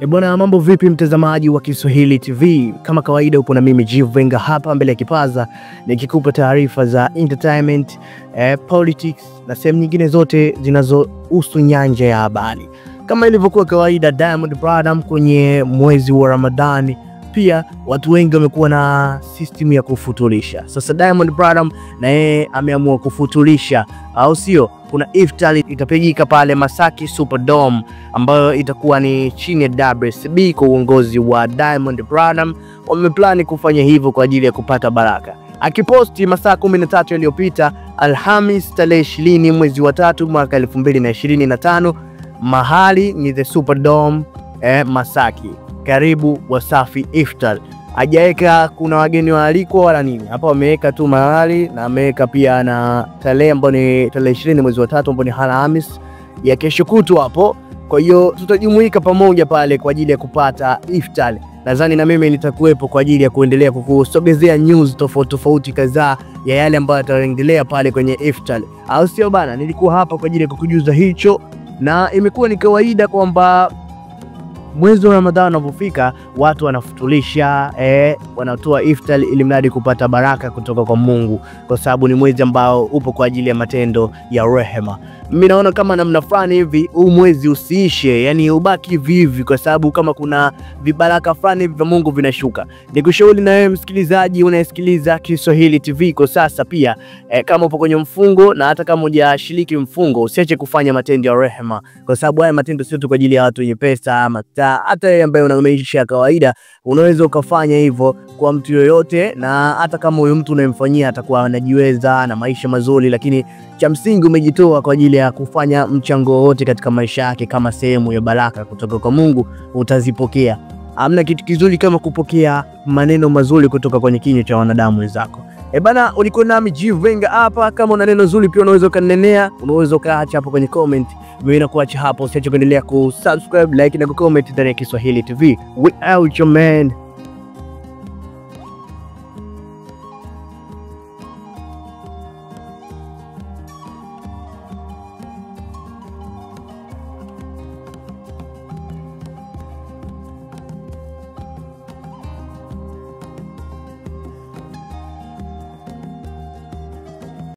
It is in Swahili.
Bwana, mambo vipi mtazamaji wa Kiswahili TV? Kama kawaida upo na mimi Jivenga hapa mbele ya kipaza nikikupa taarifa za entertainment, politics na sehemu nyingine zote zinazohusu nyanja ya habari. Kama ilivyokuwa kawaida, Diamond Platnumz kwenye mwezi wa Ramadhani, pia watu wengi wamekuwa na system ya kufutulisha. Sasa Diamond Platnumz na yeye ameamua kufutulisha, au sio? Kuna iftar itapigika pale Masaki Superdome ambayo itakuwa ni chini ya WCB kwa uongozi wa Diamond Platnumz. Wameplani kufanya hivyo kwa ajili ya kupata baraka. Akiposti masaa 13 yaliyopita, Alhamis tarehe 20 mwezi wa 3 mwaka 2025, mahali ni the Superdome Masaki. Karibu Wasafi Iftar. Hajaweka kuna wageni waalikwa wala nini. Hapa wameweka tu mahali na ameweka pia na tarehe ambayo ni tarehe 20 mwezi wa 3 ambayo ni Alhamis ya kesho kutwa hapo. Kwa hiyo tutajumuika pamoja pale kwa ajili ya kupata iftar. Nadhani na mimi nitakuwepo kwa ajili ya kuendelea kukusogezea news tofauti kadhaa ya yale ambayo yataendelea pale kwenye iftar. Au sio bana? Nilikuwa hapa kwa ajili ya kukujuza hicho, na imekuwa ni kawaida kwamba mwezi wa Ramadhani unapofika watu wanafutulisha, wanatoa iftar ili mradi kupata baraka kutoka kwa Mungu, kwa sababu ni mwezi ambao upo kwa ajili ya matendo ya rehema. Mimi naona kama namna fulani hivi huu mwezi usiishe, yani ubaki hivi, kwa sababu kama kuna vibaraka fulani hivi vya Mungu vinashuka. Nikushauri na wewe msikilizaji unayesikiliza Kiswahili TV kwa sasa pia, kama upo kwenye mfungo na hata kama hujashiriki mfungo, usiache kufanya matendo ya rehema, kwa sababu haya matendo sio tu kwa ajili ya watu wenye pesa ama hata yeye ambaye una maisha ya kawaida unaweza ukafanya hivyo kwa mtu yoyote, na hata kama huyo mtu unayemfanyia atakuwa anajiweza na maisha mazuri, lakini cha msingi umejitoa kwa ajili ya kufanya mchango wote katika maisha yake kama sehemu ya baraka kutoka kwa Mungu, utazipokea. Hamna kitu kizuri kama kupokea maneno mazuri kutoka kwenye kinywa cha wanadamu wenzako. Bana, ulikuwa nami Jivenga hapa. Kama una neno zuri pia unaweza kanenea, unaweza kaacha hapo kwenye comment. Mimi nakuacha hapo, usiache kuendelea kusubscribe, like na kucomment ndani ya Kiswahili TV. We out your man.